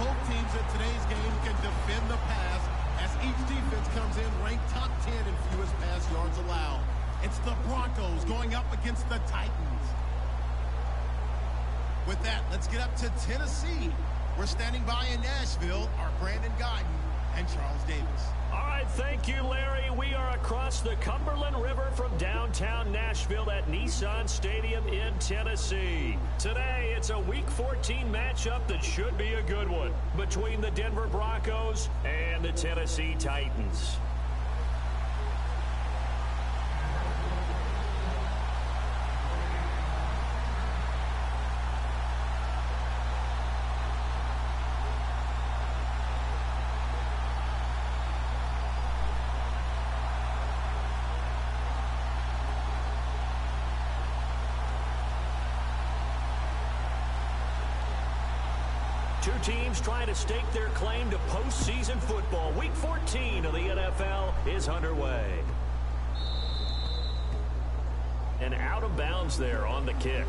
Both teams in today's game can defend the pass as each defense comes in ranked top 10 in fewest pass yards allowed. It's the Broncos going up against the Titans. With that, let's get up to Tennessee. We're standing by in Nashville, our Brandon Guyton and Charles Davis. All right, thank you, Larry. We are across the Cumberland River from downtown Nashville at Nissan Stadium in Tennessee. Today, it's a Week 14 matchup that should be a good one between the Denver Broncos and the Tennessee Titans. Two teams trying to stake their claim to postseason football. Week 14 of the NFL is underway. And out of bounds there on the kick.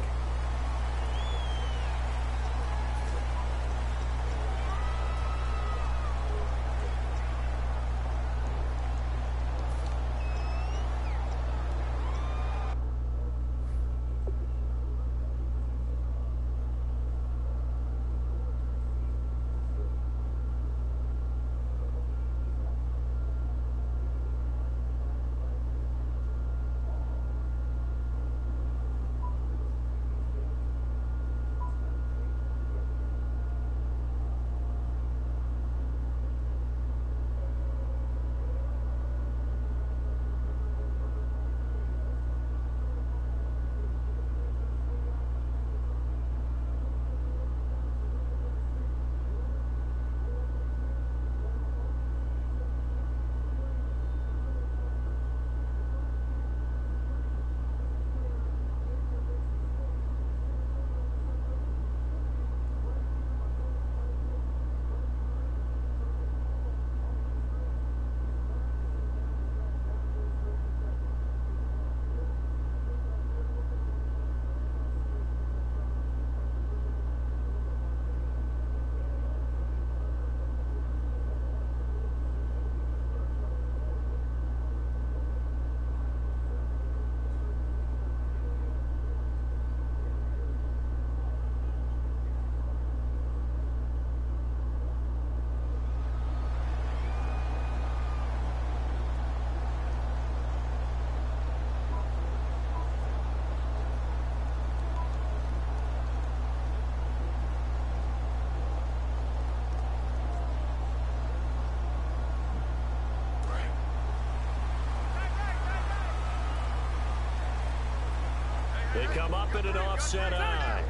They come up in an offset eye.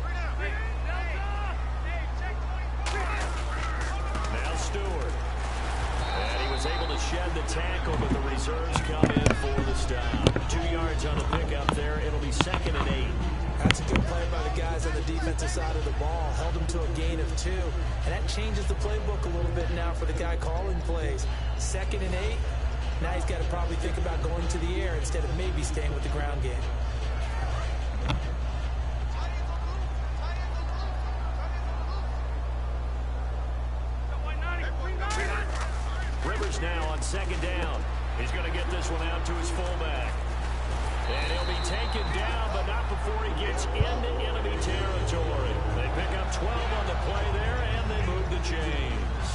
Now Stewart. And he was able to shed the tackle, but the reserves come in for the stop. 2 yards on the pickup there. It'll be 2nd and 8. That's a good play by the guys on the defensive side of the ball. Held them to a gain of 2. And that changes the playbook a little bit now for the guy calling plays. 2nd and 8. Now he's got to probably think about going to the air instead of maybe staying with the ground game. Rivers now on 2nd down. He's going to get this one out to his fullback. And he'll be taken down, but not before he gets into enemy territory. They pick up 12 on the play there, and they move the chains.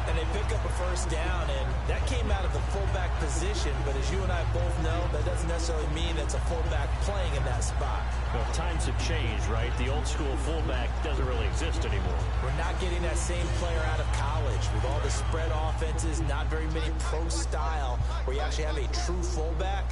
And they pick up a 1st down, and that came out of the fullback position. But as you and I both know, that doesn't necessarily mean that's a fullback playing in that spot. Well, times have changed, right? The old school fullback doesn't really exist anymore. We're not getting that same player out of college. With all the spread offenses, not very many pro style, where you actually have a true fullback.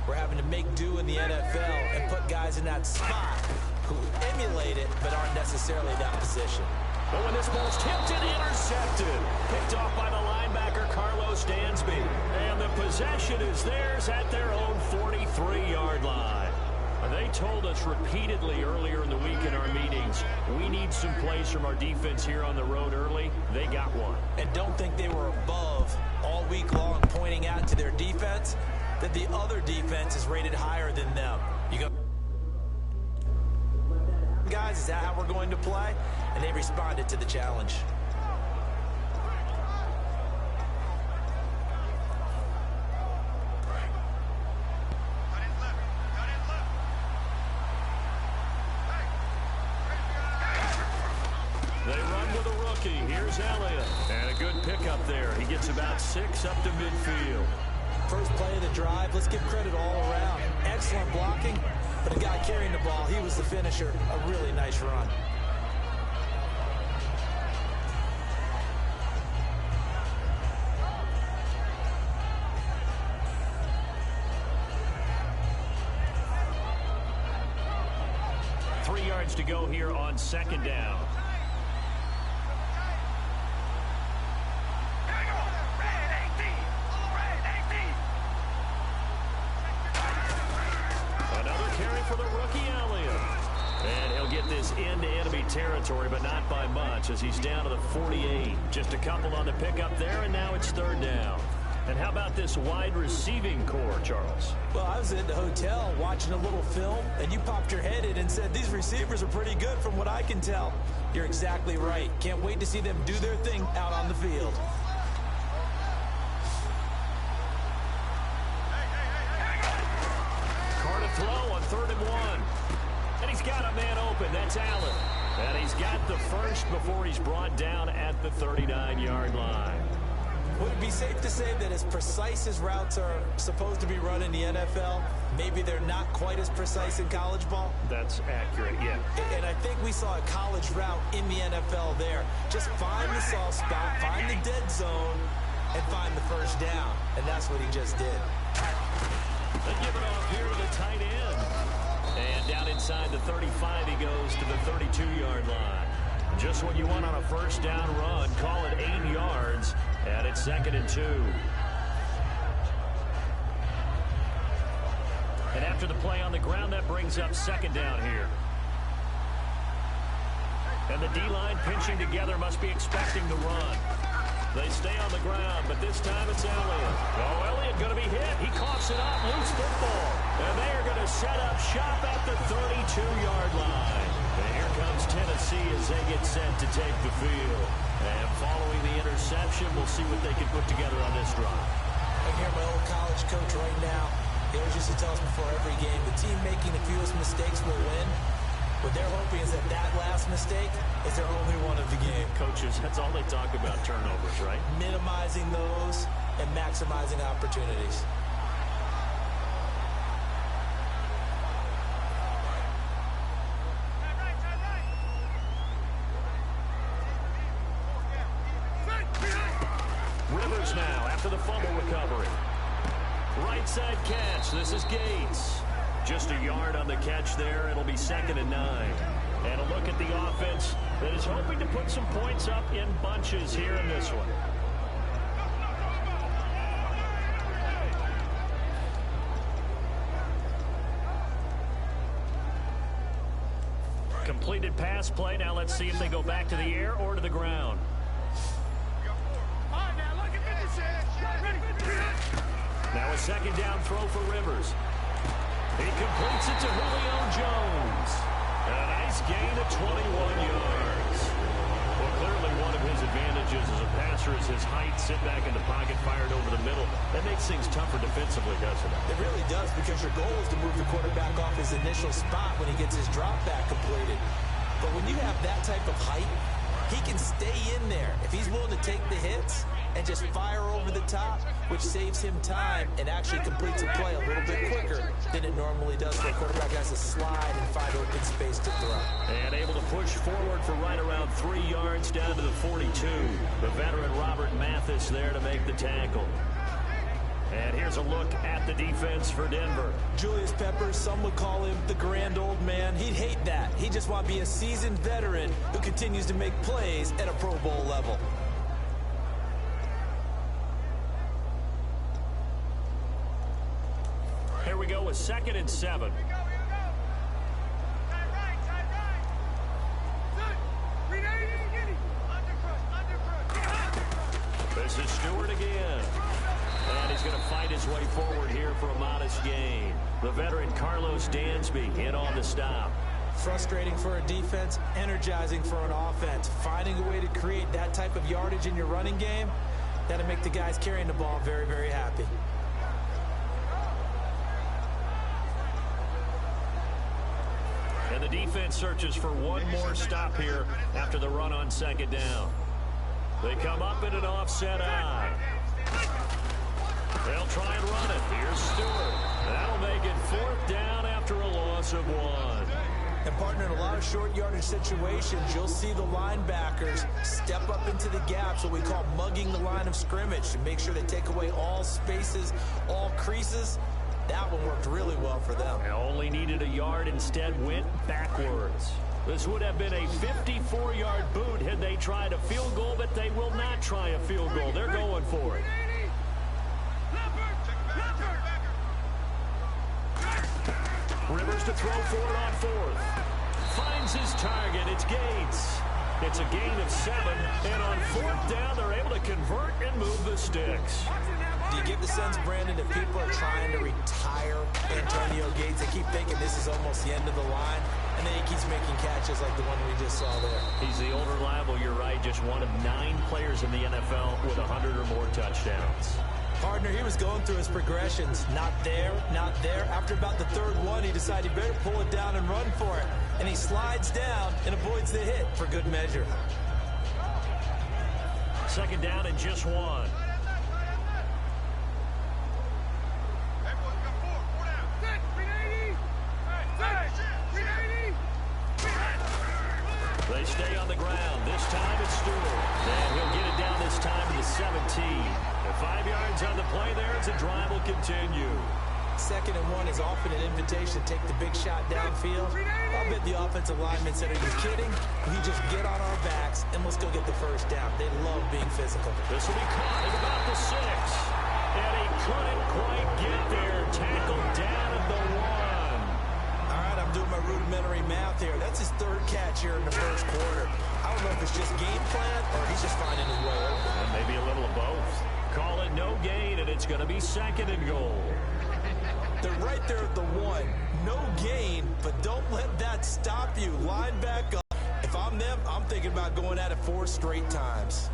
We're having to make do in the NFL and put guys in that spot who emulate it but aren't necessarily in that position. But when this ball's tipped and intercepted, picked off by the linebacker Carlos Dansby. And the possession is theirs at their own 43-yard line. They told us repeatedly earlier in the week in our meetings, we need some plays from our defense here on the road early. They got one. And don't think they were above all week long pointing out to their defense that the other defense is rated higher than them. You go, guys, is that how we're going to play? And they responded to the challenge. run with a rookie. Here's Elliott. And a good pickup there. He gets about 6 up to midfield. First play of the drive, let's give credit all around. Excellent blocking, but the guy carrying the ball, he was the finisher. A really nice run. To go here on second down. Another carry for the rookie Elliott. And he'll get this into enemy territory, but not by much as he's down to the 48. Just a couple on the pickup there, and now it's third down. And how about this wide receiving core, Charles? Well, I was at the hotel watching a little film, and you popped your head in and said, these receivers are pretty good from what I can tell. You're exactly right. Can't wait to see them do their thing out on the field. Carr to throw on 3rd and 1. And he's got a man open. That's Allen. And he's got the first before he's brought down at the 39-yard line. Would it be safe to say that as precise as routes are supposed to be run in the NFL, maybe they're not quite as precise in college ball? That's accurate, yeah. And I think we saw a college route in the NFL there. Just find the soft spot, find the dead zone, and find the first down. And that's what he just did. They give it off here to the tight end. And down inside the 35, he goes to the 32-yard line. Just what you want on a first down run. Call it 8 yards. And it's 2nd and 2. And after the play on the ground, that brings up 2nd down here. And the D-line pinching together must be expecting the run. They stay on the ground, but this time it's Elliott. Oh, Elliott going to be hit. He coughs it up. Loose football. And they are going to set up shop at the 32-yard line. And here comes Tennessee as they get set to take the field. And following the interception, we'll see what they can put together on this drive. I hear my old college coach right now. He always used to tell us before every game, the team making the fewest mistakes will win. What they're hoping is that that last mistake is their only one of the game. Coaches, that's all they talk about, turnovers, right? Minimizing those and maximizing opportunities. Rivers now after the fumble recovery. Right side catch. This is Gates. Just a yard on the catch there. It'll be 2nd and 9. And a look at the offense that is hoping to put some points up in bunches here in this one. Completed pass play. Now let's see if they go back to the air or to the ground. Now a 2nd down throw for Rivers. He completes it to Julio Jones. A nice gain of 21 yards. Well, clearly one of his advantages as a passer is his height. Sit back in the pocket, fired over the middle. That makes things tougher defensively, doesn't it? It really does, because your goal is to move the quarterback off his initial spot when he gets his drop back completed. But when you have that type of height, he can stay in there if he's willing to take the hits and just fire over the top, which saves him time and actually completes a play a little bit quicker than it normally does for a quarterback who has to slide and find open space to throw. And able to push forward for right around 3 yards down to the 42. The veteran Robert Mathis there to make the tackle. And here's a look at the defense for Denver. Julius Peppers, some would call him the grand old man. He'd hate that. He'd just want to be a seasoned veteran who continues to make plays at a Pro Bowl level. Here we go with 2nd and 7. This is Stewart again. And he's going to fight his way forward here for a modest gain. The veteran Carlos Dansby in on the stop. Frustrating for a defense, energizing for an offense. Finding a way to create that type of yardage in your running game, that'll make the guys carrying the ball very, very happy. And the the defense searches for one more stop here after the run on second down. They come up in an offset eye. They'll try and run it. Here's Stewart. That'll make it 4th down after a loss of 1. And, partner, in a lot of short yardage situations, you'll see the linebackers step up into the gaps, what we call mugging the line of scrimmage, to make sure they take away all spaces, all creases. That one worked really well for them. They only needed a yard, instead went backwards. This would have been a 54-yard boot had they tried a field goal, but they will not try a field goal. They're going for it. Rivers to throw for it on 4th. Finds his target. It's Gates. It's a gain of 7. And on 4th down, they're able to convert and move the sticks. Do you get the sense, Brandon, that people are trying to retire Antonio Gates? They keep thinking this is almost the end of the line, and then he keeps making catches like the one we just saw there. He's the old reliable, you're right, just one of 9 players in the NFL with 100 or more touchdowns. Partner, he was going through his progressions. Not there, not there. After about the 3rd one, he decided he better pull it down and run for it. And he slides down and avoids the hit for good measure. 2nd down and just 1. They stay on the ground. This time it's Stewart. And he'll get it down this time to the 17. The 5 yards on the play there as the drive will continue. 2nd and 1 is often an invitation to take the big shot downfield. I'll bet the offensive lineman said, "Are you kidding? We just get on our backs and let's go get the 1st down." They love being physical. This will be caught at about the 6. And he couldn't quite get there. Tackled down at the 1. All right, I'm doing my rudimentary math here. That's his 3rd catch here in the 1st quarter. I don't know if it's just game plan or he's just finding his way open. And maybe a little of both. Call it no gain, and it's going to be 2nd and goal. They're right there at the 1. No gain, but don't let that stop you. Line back up. If I'm them, I'm thinking about going at it 4 straight times.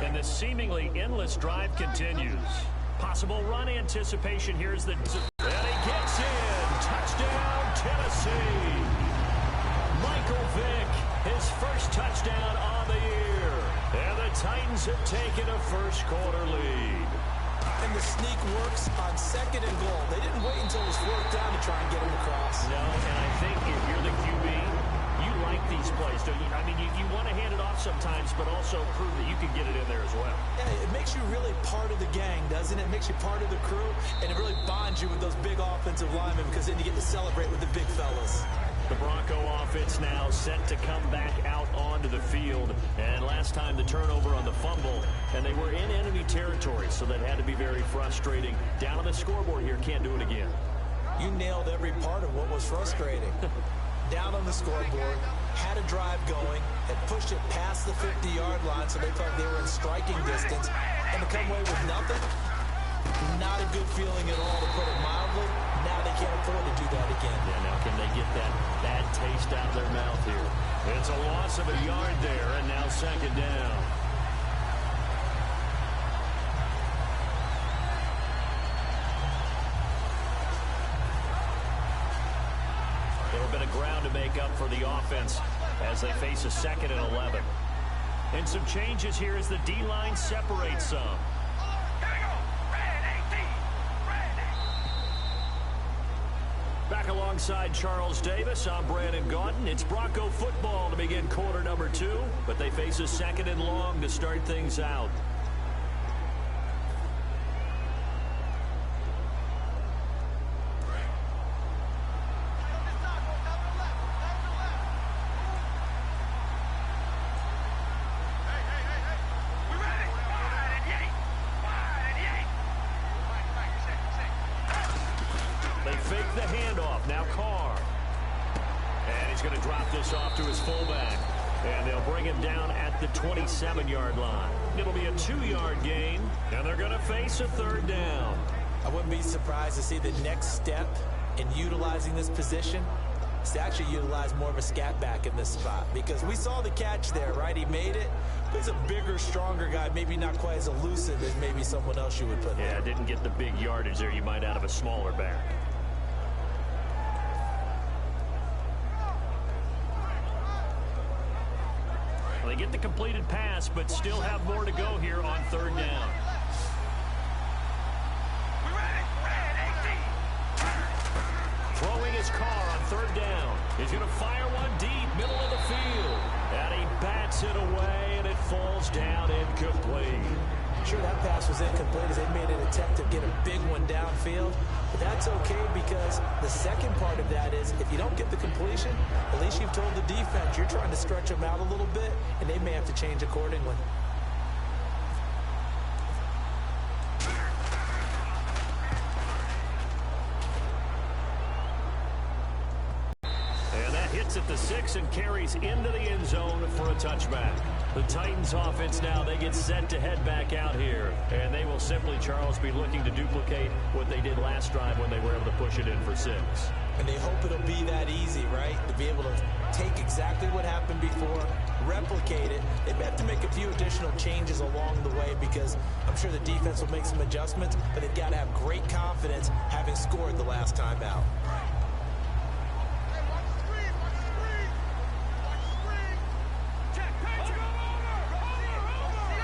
And the seemingly endless drive continues. Possible run anticipation. Here's the... And he gets in. Touchdown, Tennessee. Michael Vick, his first touchdown on the year. And the Titans have taken a 1st quarter lead. And the sneak works on 2nd and goal. They didn't wait until it was 4th down to try and get him across. No, and I think if you're the QB, you like these plays, don't you? I mean, you want to hand it off sometimes, but also prove that you can get it in there as well. Yeah, it makes you really part of the gang, doesn't it? It makes you part of the crew, and it really bonds you with those big offensive linemen because then you get to celebrate with the big fellas. The Bronco offense now set to come back out onto the field. And last time the turnover on the fumble, and they were in enemy territory, so that had to be very frustrating. Down on the scoreboard here, can't do it again. You nailed every part of what was frustrating. Down on the scoreboard, had a drive going, had pushed it past the 50-yard line, so they thought they were in striking distance, and to come away with nothing, not a good feeling at all, to put it mildly. Now they can't afford to do that again. Yeah, now can they get that bad taste out of their mouth here? It's a loss of a yard there, and now 2nd down. Little bit of ground to make up for the offense as they face a 2nd and 11. And some changes here as the D-line separates some. Back alongside Charles Davis, I'm Brandon Gaudin. It's Bronco football to begin quarter number 2, but they face a 2nd and long to start things out. They fake the handoff. Now Carr. And he's going to drop this off to his fullback. And they'll bring him down at the 27-yard line. It'll be a 2-yard gain, and they're going to face a 3rd down. I wouldn't be surprised to see the next step in utilizing this position is to actually utilize more of a scat back in this spot, because we saw the catch there, right? He made it. He's a bigger, stronger guy, maybe not quite as elusive as maybe someone else you would put there. Yeah, didn't get the big yardage there you might out of a smaller back. Well, they get the completed pass, but still have more to go here on third down. Throwing his car on third down. He's going to fire one deep, middle of the field. And he bats it away, and it falls down incomplete. Sure, that pass was incomplete as they made an attempt to get a big one downfield. But that's okay, because the second part of that is if you don't get the completion, at least you've told the defense you're trying to stretch them out a little bit, and they may have to change accordingly. At the 6 and carries into the end zone for a touchback. The Titans offense now, they get set to head back out here. And they will simply, Charles, be looking to duplicate what they did last drive when they were able to push it in for 6. And they hope it'll be that easy, right? To be able to take exactly what happened before, replicate it. They have to make a few additional changes along the way, because I'm sure the defense will make some adjustments, but they've got to have great confidence having scored the last time out.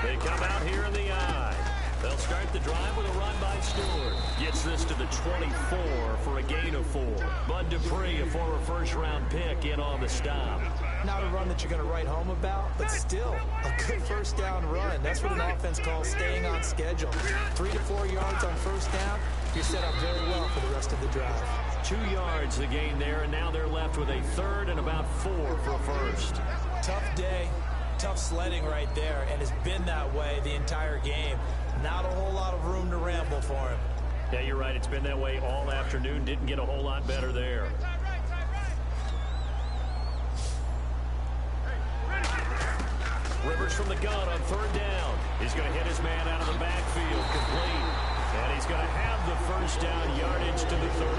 They come out here in the eye. They'll start the drive with a run by Stewart. Gets this to the 24 for a gain of 4. Bud Dupree, a former first-round pick, in on the stop. Not a run that you're going to write home about, but still a good first down run. That's what an offense calls staying on schedule. 3 to 4 yards on first down. You're set up very well for the rest of the drive. 2 yards the gain there, and now they're left with a third and about 4 for a first. Tough day. Tough sledding right there, and it's been that way the entire game. Not a whole lot of room to ramble for him. Yeah, you're right. It's been that way all afternoon. Didn't get a whole lot better there. Rivers from the gun on third down. He's going to hit his man out of the backfield, complete. And he's going to have the first down, yardage to the 35.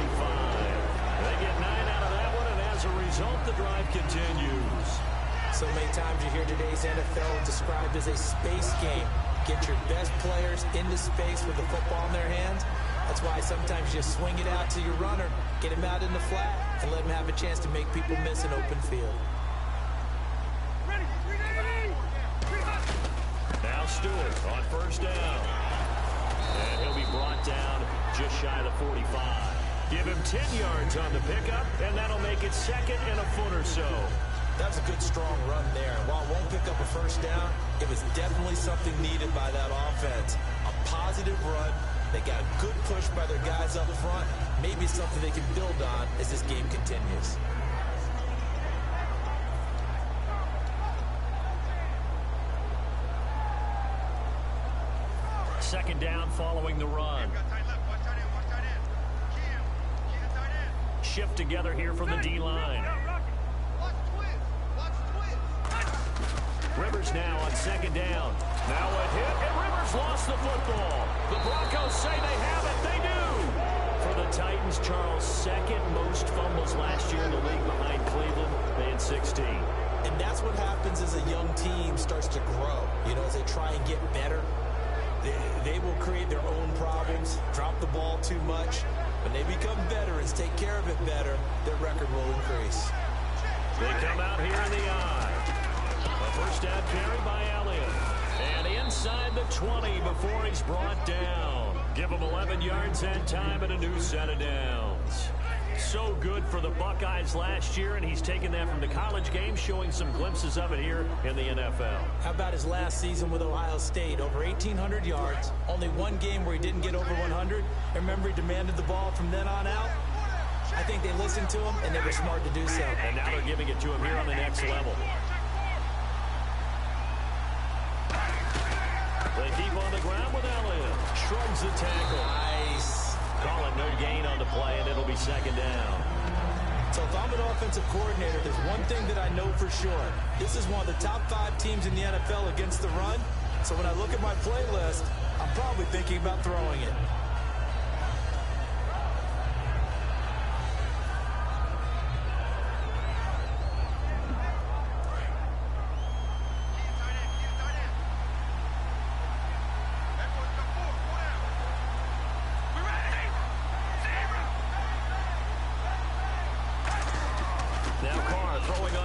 They get 9 out of that one, and as a result, the drive continues. So many times you hear today's NFL described as a space game. Get your best players into space with the football in their hands. That's why sometimes you swing it out to your runner, get him out in the flat, and let him have a chance to make people miss an open field. Now Stewart on first down. And he'll be brought down just shy of the 45. Give him 10 yards on the pickup, and that'll make it second and a foot or so. That was a good, strong run there. While it won't pick up a first down, it was definitely something needed by that offense. A positive run. They got a good push by their guys up front. Maybe something they can build on as this game continues. Second down following the run. Shift together here from the D-line. Rivers now on second down. Now a hit, and Rivers lost the football. The Broncos say they have it. They do. For the Titans, Charles, second most fumbles last year in the league behind Cleveland. They had 16. And that's what happens as a young team starts to grow. You know, as they try and get better, they will create their own problems, drop the ball too much. When they become veterans, take care of it better, their record will increase. They come out here in the eye. A first down carry by Elliott. And inside the 20 before he's brought down. Give him 11 yards that time and a new set of downs. So good for the Buckeyes last year, and he's taken that from the college game, showing some glimpses of it here in the NFL. How about his last season with Ohio State? Over 1,800 yards. Only one game where he didn't get over 100. And remember, he demanded the ball from then on out. I think they listened to him, and they were smart to do so. And now they're giving it to him here on the next level. They keep on the ground with Elliott. Shrugs the tackle. Nice. Call it no gain on the play, and it'll be second down. So if I'm an offensive coordinator, there's one thing that I know for sure. This is one of the top 5 teams in the NFL against the run. So when I look at my playlist, I'm probably thinking about throwing it.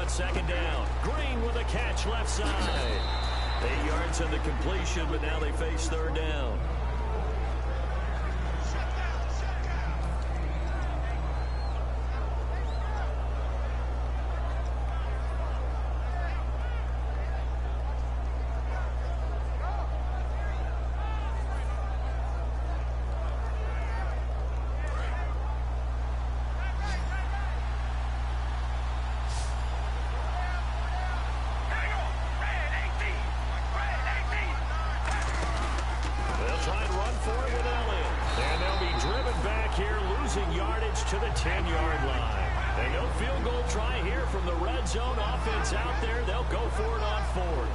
on second down. Green with a catch left side. 8 yards on the completion, but now they face third down. To the 10-yard line. And no field goal try here from the red zone offense out there. They'll go for it on fourth.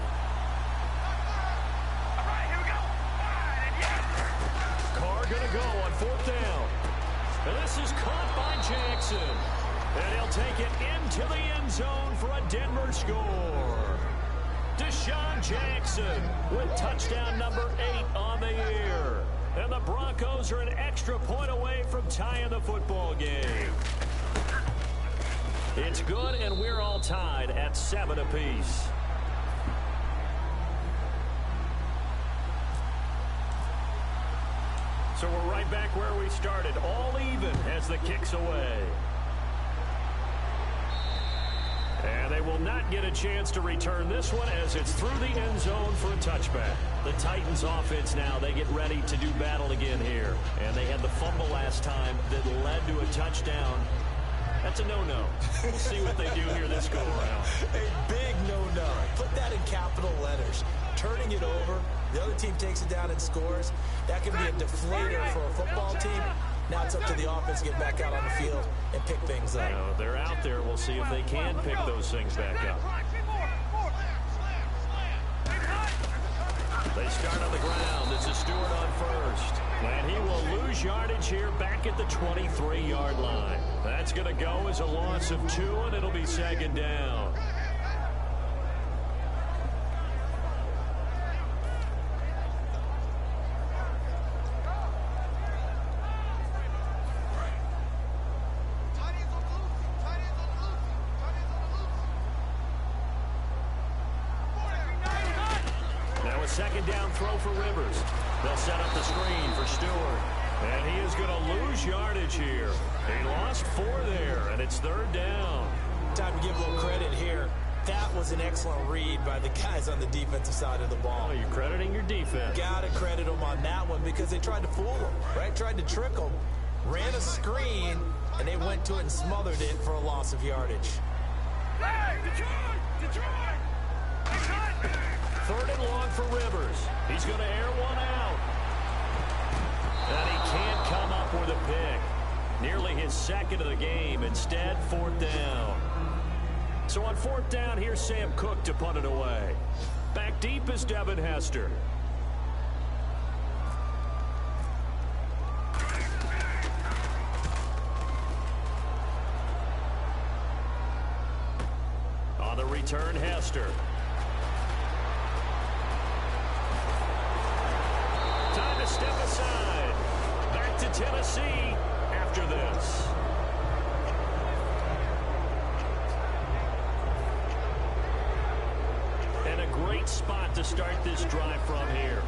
All right, here we go. Carr going to go on fourth down. And this is caught by Jackson. And he'll take it into the end zone for a Denver score. Deshaun Jackson with touchdown number 8 on the year. And the Broncos are an extra point away from tying the football game. It's good, and we're all tied at 7 apiece. So we're right back where we started, all even as the kick's away. And they will not get a chance to return this one as it's through the end zone for a touchback. The Titans offense now, they get ready to do battle again here. And they had the fumble last time that led to a touchdown. That's a no-no. We'll see what they do here this go-around. A big no-no. Put that in capital letters. Turning it over, the other team takes it down and scores. That can be a deflator for a football team. Now it's up to the offense to get back out on the field and pick things up. No, they're out there. We'll see if they can pick those things back up. They start on the ground. This is Stewart on first. And he will lose yardage here back at the 23-yard line. That's going to go as a loss of 2, and it'll be second down. Second down throw for Rivers. They'll set up the screen for Stewart. And he is going to lose yardage here. He lost 4 there, and it's third down. Time to give a little credit here. That was an excellent read by the guys on the defensive side of the ball. Oh, you're crediting your defense. Got to credit them on that one because they tried to fool them, right? Tried to trick them. Ran a screen, and they went to it and smothered it for a loss of yardage. Hey, Detroit! Third and long for Rivers. He's going to air one out. And he can't come up with a pick. Nearly his second of the game. Instead, fourth down. So on fourth down, here's Sam Cook to punt it away. Back deep is Devin Hester. On the return, Hester. Time to step aside. Back to Tennessee after this. And a great spot to start this drive from here.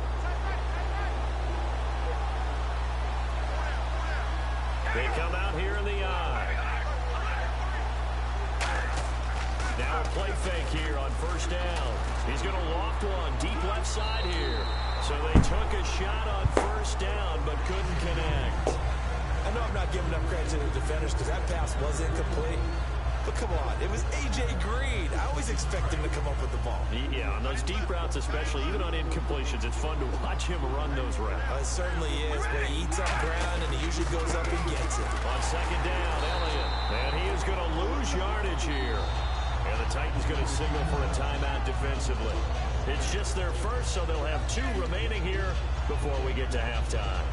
They come out here in the eye. Now a play fake here on first down. He's going to loft one deep left side here. So they took a shot on first down, but couldn't connect. I know I'm not giving enough credit to the defenders because that pass was incomplete. But come on, it was A.J. Green. I always expect him to come up with the ball. Yeah, on those deep routes especially, even on incompletions, it's fun to watch him run those routes. It certainly is, but he eats up ground and he usually goes up and gets it. On second down, Elliott. And he is going to lose yardage here. And the Titans going to signal for a timeout defensively. It's just their first, so they'll have 2 remaining here before we get to halftime.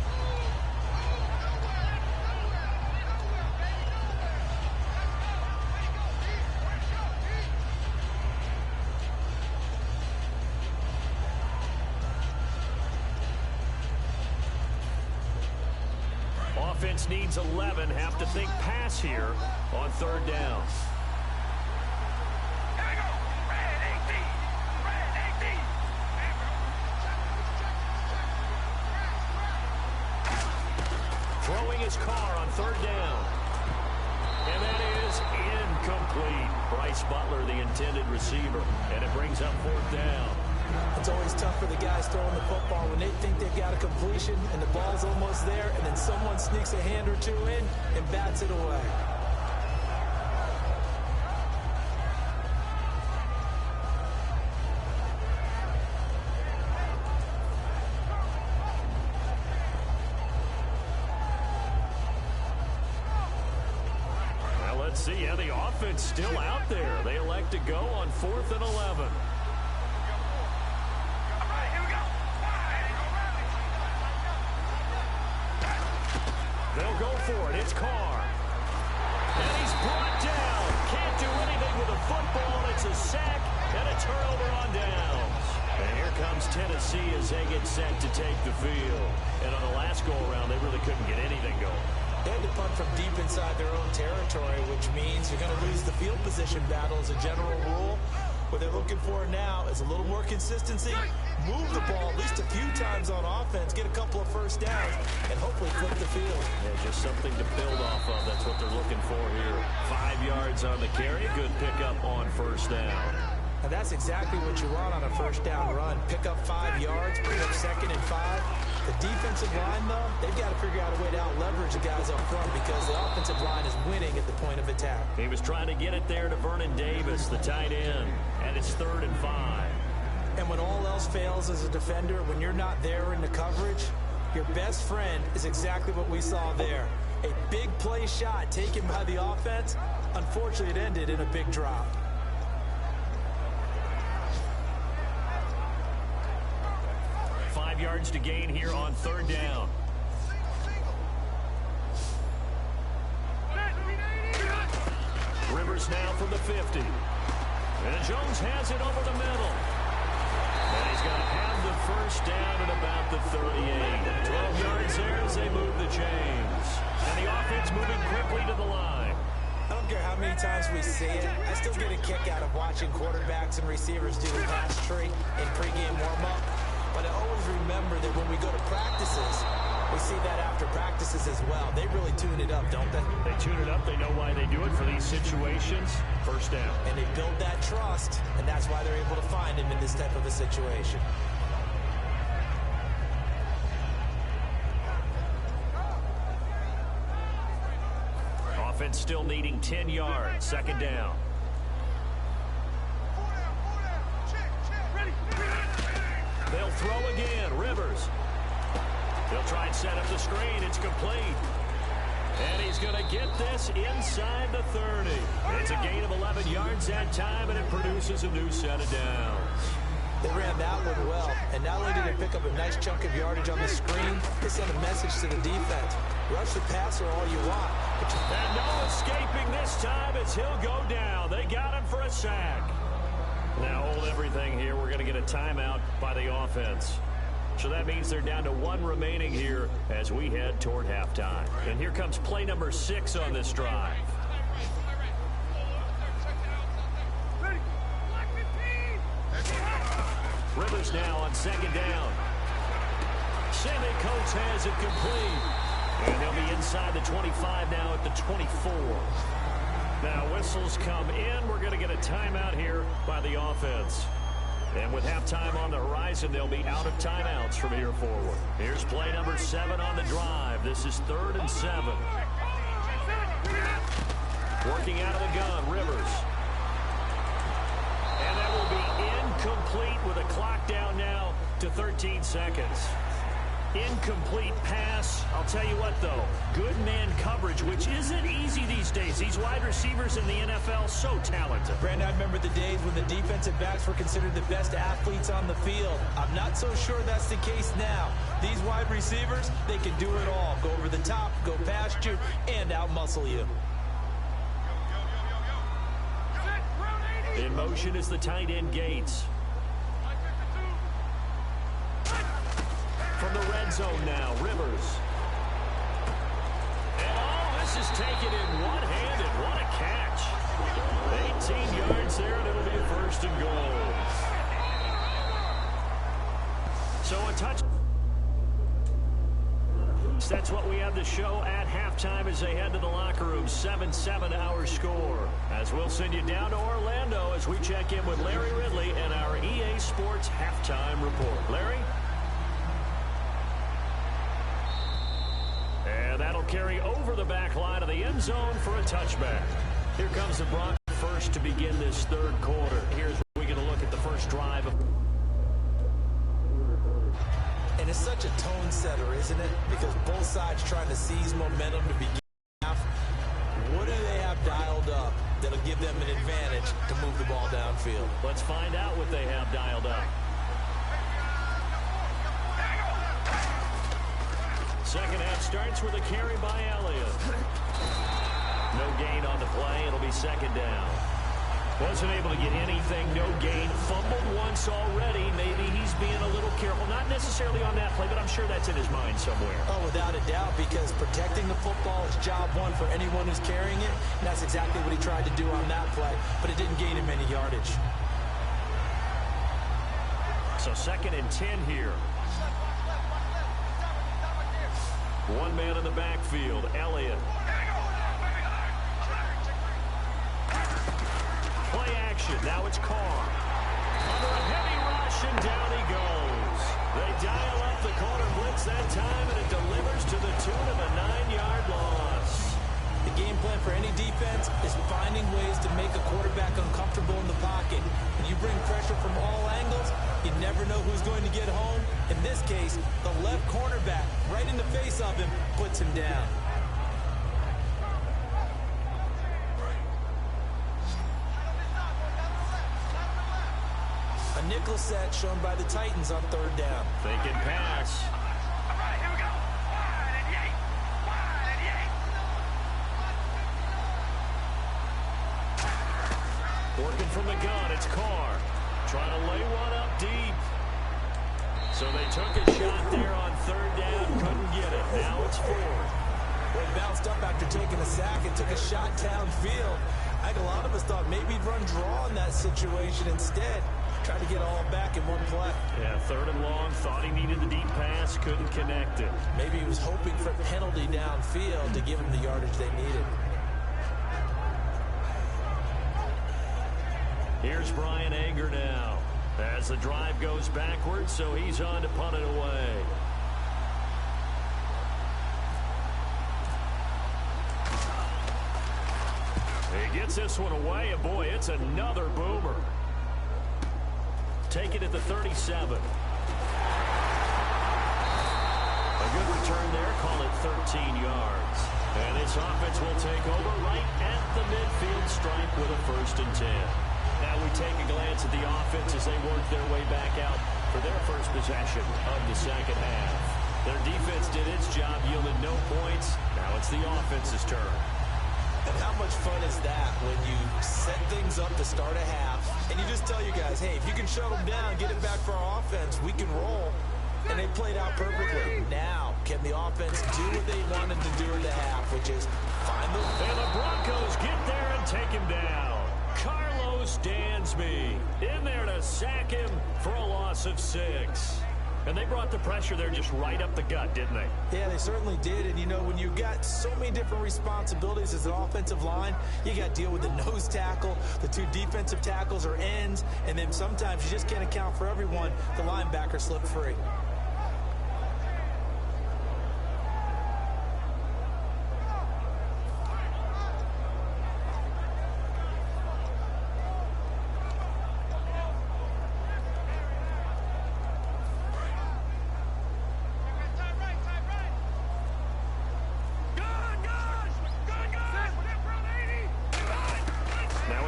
Offense needs 11. Have to think pass here on third down. Throwing his car on third down. And that is incomplete. Bryce Butler, the intended receiver. And it brings up fourth down. It's always tough for the guys throwing the football when they think they've got a completion and the ball's almost there, and then someone sneaks a hand or two in and bats it away. Well, let's see how the offense still out there. They elect to go on 4th and 11. They'll go for it. It's Carr. And he's brought down. Can't do anything with the football. It's a sack and a turnover on downs. And here comes Tennessee as they get set to take the field. And on the last go-around, they really couldn't get anything going. They had to punt from deep inside their own territory, which means you're going to lose the field position battle as a general rule. What they're looking for now is a little more consistency, move the ball at least a few times on offense, get a couple of first downs, and hopefully flip the field. Yeah, just something to build off of. That's what they're looking for here. 5 yards on the carry. Good pickup on first down. And that's exactly what you want on a first down run. Pick up 5 yards, pick up 2nd and 5. The defensive line, though, they've got to figure out a way to out-leverage the guys up front because the offensive line is winning at the point of attack. He was trying to get it there to Vernon Davis, the tight end, and it's 3rd and 5. And when all else fails as a defender, when you're not there in the coverage, your best friend is exactly what we saw there. A big play shot taken by the offense. Unfortunately, it ended in a big drop. Yards to gain here on 3rd down. Rivers now from the 50. And Jones has it over the middle. And he's going to have the first down at about the 38. 12 yards there as they move the chains. And the offense moving quickly to the line. I don't care how many times we see it. I still get a kick out of watching quarterbacks and receivers do the pass tree in pregame warm-up. But I always remember that when we go to practices, we see that after practices as well. They really tune it up, don't they? They tune it up. They know why they do it for these situations. First down. And they build that trust, and that's why they're able to find him in this type of a situation. Offense still needing 10 yards. 2nd down. They'll throw again. Rivers. They'll try and set up the screen. It's complete. And he's going to get this inside the 30. It's a gain of 11 yards that time, and it produces a new set of downs. They ran that one well, and not only did they pick up a nice chunk of yardage on the screen, they sent a message to the defense. Rush the passer all you want. And no escaping this time as he'll go down. They got him for a sack. Now hold everything here. We're going to get a timeout by the offense. So that means they're down to 1 remaining here as we head toward halftime. And here comes play number 6 on this drive. Rivers now on 2nd down. Sammy Coates has it complete. And he'll be inside the 25 now at the 24. Now whistles come in. We're going to get a timeout here by the offense. And with halftime on the horizon, they'll be out of timeouts from here forward. Here's play number 7 on the drive. This is 3rd and 7. Working out of the gun, Rivers. And that will be incomplete with a clock down now to 13 seconds. Incomplete pass. I'll tell you what, though. Good man coverage, which isn't easy these days. These wide receivers in the NFL, so talented. Brandon, I remember the days when the defensive backs were considered the best athletes on the field. I'm not so sure that's the case now. These wide receivers, they can do it all. Go over the top, go past you, and out-muscle you. In motion is the tight end Gates. From the red zone now, Rivers. And this is taken in one-handed. What a catch. 18 yards there, and it'll be a 1st and goal. So a touch. folks, that's what we have to show at halftime as they head to the locker room. 7-7 our score. As we'll send you down to Orlando as we check in with Larry Ridley and our EA Sports halftime report. Larry? And that'll carry over the back line of the end zone for a touchback. Here comes the Broncos first to begin this third quarter. Here's where we get a look at the first drive. And it's such a tone setter, isn't it? Because both sides trying to seize momentum to begin half. What do they have dialed up that'll give them an advantage to move the ball downfield? Let's find out what they have dialed up. Second half starts with a carry by Elliott. No gain on the play. It'll be second down. Wasn't able to get anything. No gain. Fumbled once already. Maybe he's being a little careful. Not necessarily on that play, but I'm sure that's in his mind somewhere. Oh, without a doubt, because protecting the football is job one for anyone who's carrying it. And that's exactly what he tried to do on that play. But it didn't gain him any yardage. So 2nd and 10 here. One man in the backfield, Elliott. Play action, now it's Carr. Under a heavy rush, and down he goes. They dial up the corner blitz that time, and it delivers to the tune of a 9-yard loss. The game plan for any defense is finding ways to make a quarterback uncomfortable in the pocket. When you bring pressure from all angles, you never know who's going to get home. In this case, the left cornerback, right in the face of him, puts him down. A nickel set shown by the Titans on 3rd down. Faking pass. All right, here we go. Wide and Yates. Wide and Yates. Working from the gun, it's Carr. Trying to lay one up deep. So they took a shot there on 3rd down. Couldn't get it. Now it's 4th. Well, he bounced up after taking a sack and took a shot downfield. I think a lot of us thought maybe he'd run draw in that situation instead. Tried to get all back in one play. Yeah, 3rd and long. Thought he needed the deep pass. Couldn't connect it. Maybe he was hoping for a penalty downfield to give him the yardage they needed. Here's Brian Anger now. As the drive goes backwards, so he's on to punt it away. He gets this one away, and boy, it's another boomer. Take it at the 37. A good return there, call it 13 yards. And this offense will take over right at the midfield stripe with a 1st and 10. Now we take a glance at the offense as they work their way back out for their first possession of the second half. Their defense did its job, yielded no points. Now it's the offense's turn. And how much fun is that when you set things up to start a half and you just tell your guys, hey, if you can shut them down, get it back for our offense, we can roll. And they played out perfectly. Now, can the offense do what they wanted to do in the half, which is find the... And the Broncos get there and take him down. Carlos Dansby in there to sack him for a loss of 6. And they brought the pressure there just right up the gut, didn't they? Yeah, they certainly did. And, you know, when you've got so many different responsibilities as an offensive line, you got to deal with the nose tackle, the 2 defensive tackles or ends, and then sometimes you just can't account for everyone. The linebacker slipped free.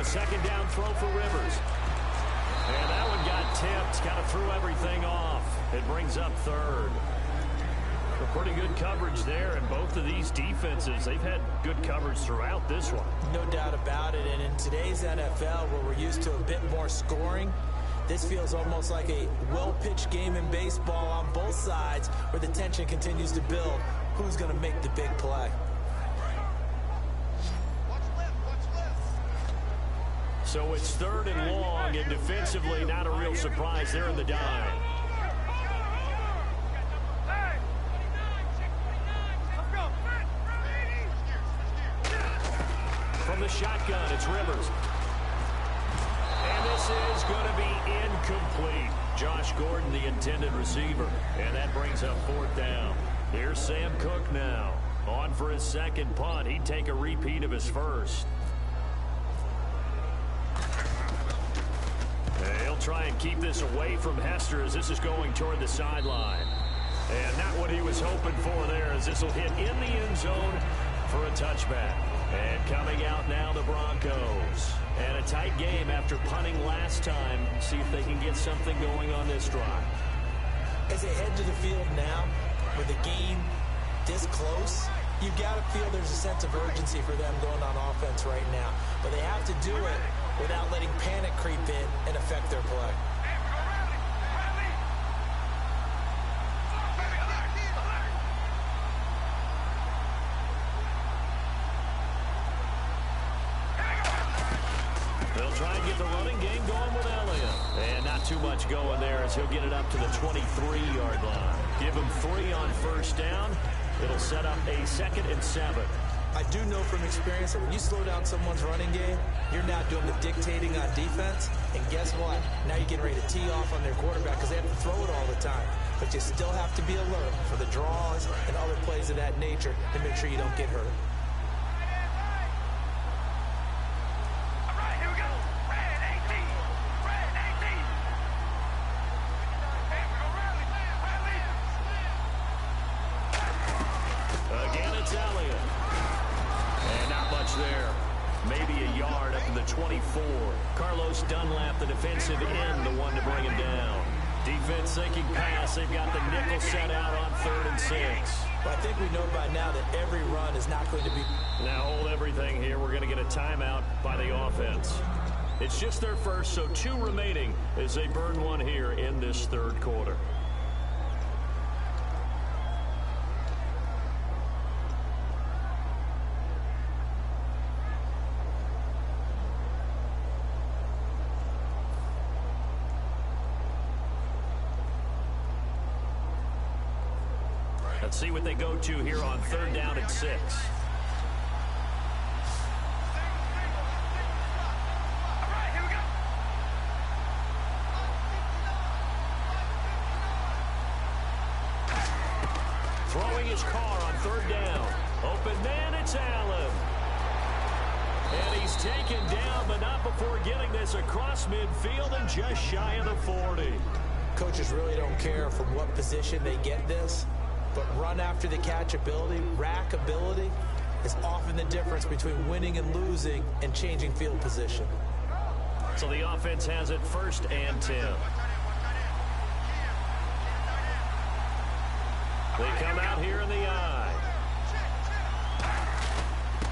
Second down throw for Rivers. And that one got tipped. Kind of threw everything off. It brings up 3rd. A pretty good coverage there. And both of these defenses, they've had good coverage throughout this one. No doubt about it. And in today's NFL, where we're used to a bit more scoring, this feels almost like a well-pitched game in baseball on both sides where the tension continues to build. Who's going to make the big play? So it's 3rd and long, and defensively not a real surprise there in the dime. From the shotgun, it's Rivers. And this is going to be incomplete. Josh Gordon, the intended receiver. And that brings up 4th down. Here's Sam Cook now. On for his second punt. He'd take a repeat of his first. He'll try and keep this away from Hester as this is going toward the sideline. And not what he was hoping for there, as this will hit in the end zone for a touchback. And coming out now, the Broncos. And a tight game after punting last time. See if they can get something going on this drive. As they head to the field now, with the game this close, you've got to feel there's a sense of urgency for them going on offense right now. But they have to do it without letting panic creep in and affect their play. They'll try and get the running game going with Elliott. And not too much going there as he'll get it up to the 23-yard line. Give him 3 on first down. It'll set up a 2nd and 7. I do know from experience that when you slow down someone's running game, you're now doing the dictating on defense. And guess what? Now you're getting ready to tee off on their quarterback because they have to throw it all the time. But you still have to be alert for the draws and other plays of that nature to make sure you don't get hurt. Again, it's Elliott. And not much there. Maybe a yard up to the 24. Carlos Dunlap, the defensive end, the one to bring him down. Defense thinking pass. They've got the nickel set out on 3rd and 6. But I think we know by now that every run is not going to be... Now hold everything here. We're going to get a timeout by the offense. It's just their first, so 2 remaining as they burn one here in this 3rd quarter. Let's see what they go to here on 3rd down and 6. Throwing his car on 3rd down. Open man, it's Allen. And he's taken down, but not before getting this across midfield and just shy of the 40. Coaches really don't care from what position they get this. But run after the catch ability, rack ability, is often the difference between winning and losing and changing field position. So the offense has it 1st and 10. They come out here in the I.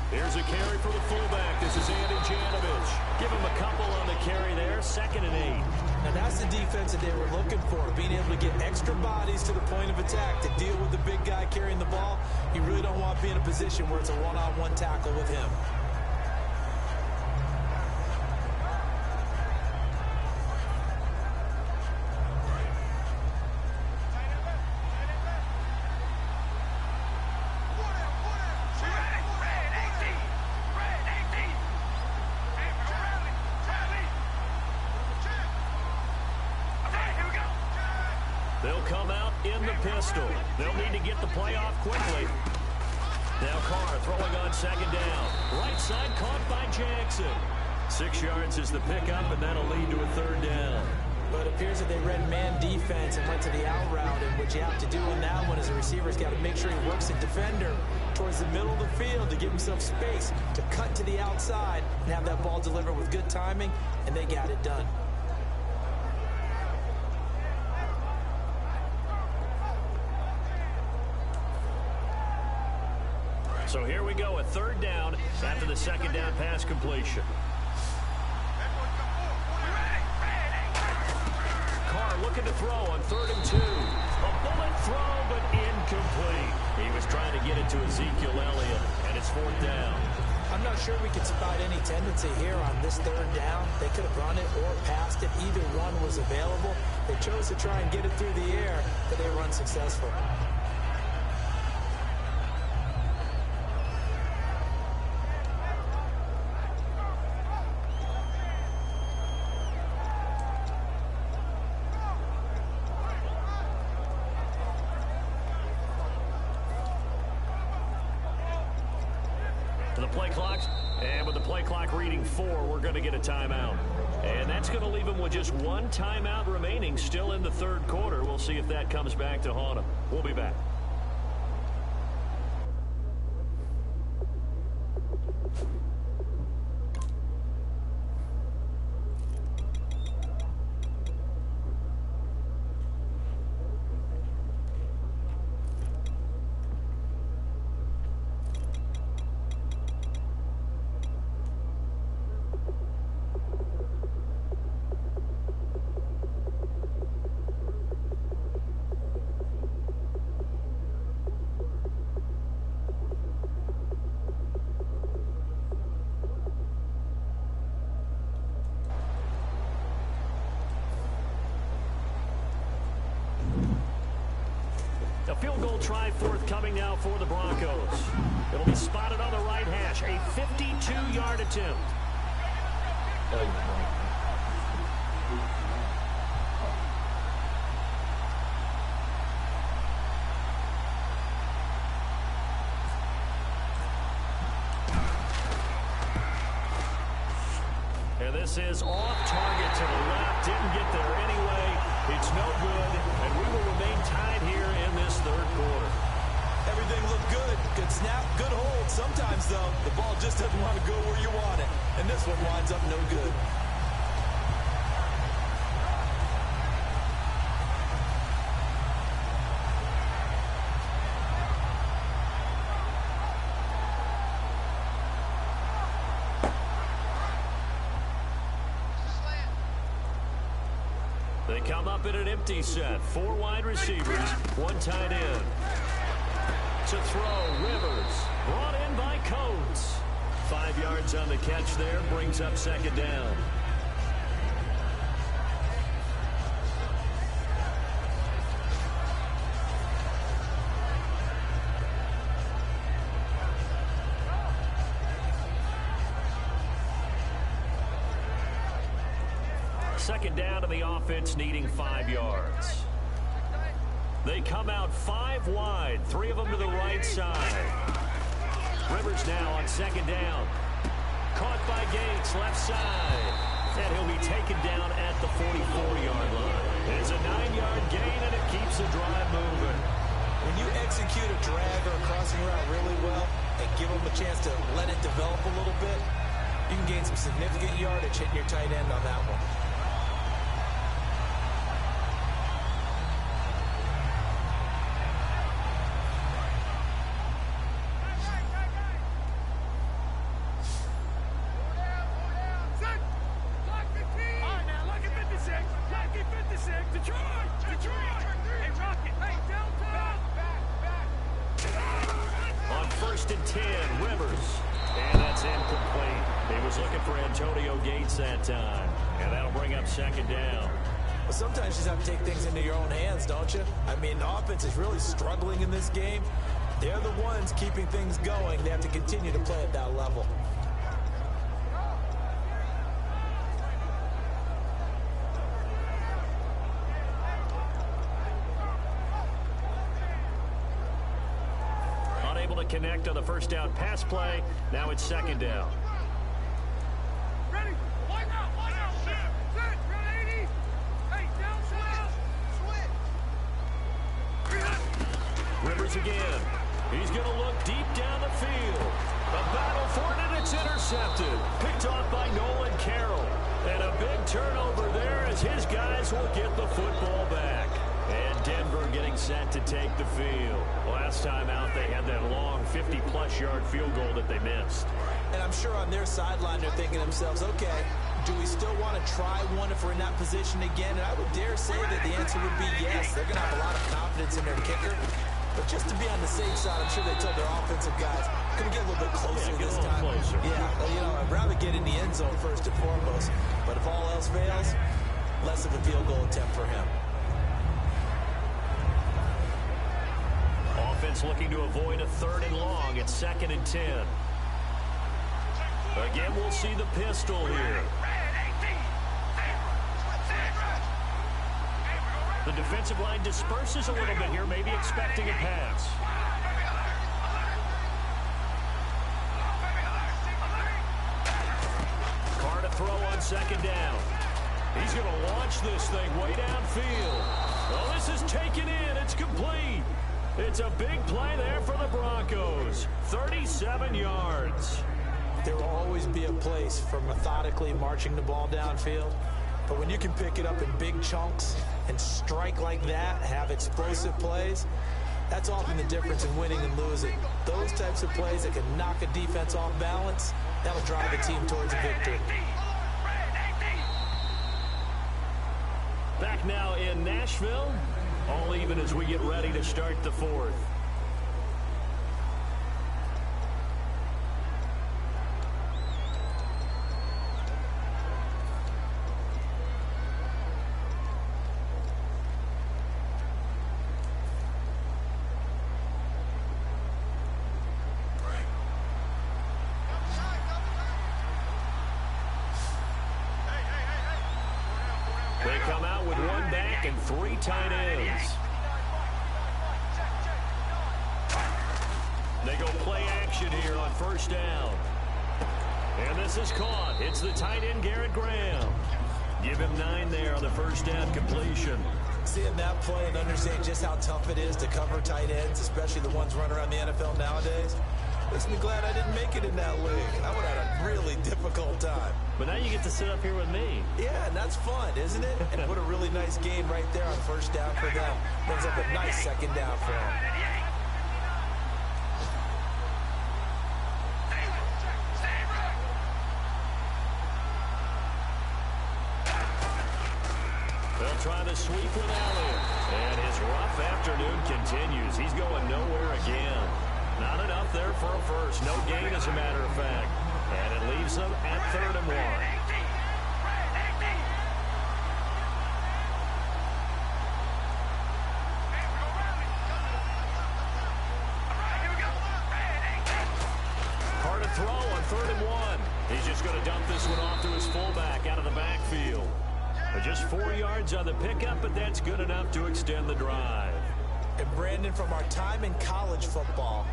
Here's a carry for the fullback. This is Andy Janovich. Give him a couple on the carry there. 2nd and 8. Now that's the defense that they were looking for, being able to get extra bodies to the point of attack to deal with the big guy carrying the ball. You really don't want to be in a position where it's a one-on-one tackle with him. They'll come out in the pistol. They'll need to get the play off quickly. Now Carr throwing on 2nd down. Right side caught by Jackson. 6 yards is the pickup, and that'll lead to a 3rd down. But it appears that they read man defense and went to the out route. And what you have to do on that one is the receiver's got to make sure he works the defender towards the middle of the field to give himself space to cut to the outside and have that ball delivered with good timing, and they got it done. So here we go, a 3rd down after the 2nd down pass completion. Carr looking to throw on 3rd and 2. A bullet throw, but incomplete. He was trying to get it to Ezekiel Elliott, and it's 4th down. I'm not sure we could spot any tendency here on this 3rd down. They could have run it or passed it. Either one was available. They chose to try and get it through the air, but they were unsuccessful. the play clock, and with the play clock reading 4, we're going to get a timeout. And that's going to leave them with just one timeout remaining still in the third quarter. We'll see if that comes back to haunt them. We'll be back. A field goal try forthcoming now for the Broncos. It'll be spotted on the right hash. A 52-yard attempt. And this is off target to the left. Didn't get there anyway. It's no good, and we will remain tied here in this third quarter. Everything looked good. Good snap, good hold. Sometimes, though, the ball just doesn't want to go where you want it. And this one winds up no good. They come up in an empty set. 4 wide receivers, 1 tight end. To throw, Rivers. Brought in by Coates. 5 yards on the catch there. Brings up second down. Second down to the offense, needing 5 yards. They come out 5 wide, 3 of them to the right side. Rivers now on second down. Caught by Gates, left side. And he'll be taken down at the 44-yard line. It's a 9-yard gain, and it keeps the drive moving. When you execute a drag or a crossing route really well and give them a chance to let it develop a little bit, you can gain some significant yardage hitting your tight end on that one. On 1st and 10, Rivers. And that's incomplete. He was looking for Antonio Gates that time. And that'll bring up second down. Well, sometimes you just have to take things into your own hands, don't you? I mean, the offense is really struggling in this game. They're the ones keeping things going. They have to continue to play at that level. Unable to connect on the first down pass play. Now it's second down. Ready? Line out, sit, ready, 80. Hey, down, switch. Rivers again. He's going to look deep down the field. A battle for it, and it's intercepted. Picked off by Nolan Carroll. And a big turnover there as his guys will get the football back. And Denver getting set to take the field. Last time out, they had that long 50-plus yard field goal that they missed. And I'm sure on their sideline, they're thinking to themselves, okay, do we still want to try one if we're in that position again? And I would dare say that the answer would be yes. They're going to have a lot of confidence in their kicker. But just to be on the safe side, I'm sure they told their offensive guys, going to get a little bit closer this time. Closer. Yeah, well, you know, I'd rather get in the end zone first and foremost. But if all else fails, less of a field goal attempt for him. Offense looking to avoid a 3rd and long. It's 2nd and 10. Again, we'll see the pistol here. The defensive line disperses a little bit here, maybe expecting a pass. second down. He's going to launch this thing way downfield. Oh, this is taken in. It's complete. It's a big play there for the Broncos. 37 yards. There will always be a place for methodically marching the ball downfield. But when you can pick it up in big chunks and strike like that, have explosive plays, that's often the difference in winning and losing. Those types of plays that can knock a defense off balance, that'll drive a team towards a victory. Back now in Nashville, all even as we get ready to start the fourth. They come out with one back and three tight ends. They go play action here on first down. And this is caught. It's the tight end, Garrett Graham. Give him 9 there on the first down completion. Seeing that play and understanding just how tough it is to cover tight ends, especially the ones running around the NFL nowadays, makes me glad I didn't make it in that league. I would have had a really difficult time. But now you get to sit up here with me. Yeah, and that's fun, isn't it? And what a really nice game right there on first down for them. Brings up a nice second down for them. They'll try the sweep with Elliott. And his rough afternoon continues. He's going nowhere again. Not enough there for a first. No gain, as a matter of fact. And it leaves them at 3rd and 1. Hard to throw on 3rd and 1. He's just going to dump this one off to his fullback out of the backfield. Just 4 yards on the pickup, but that's good enough to extend the drive. And Brandon, from our time in college football,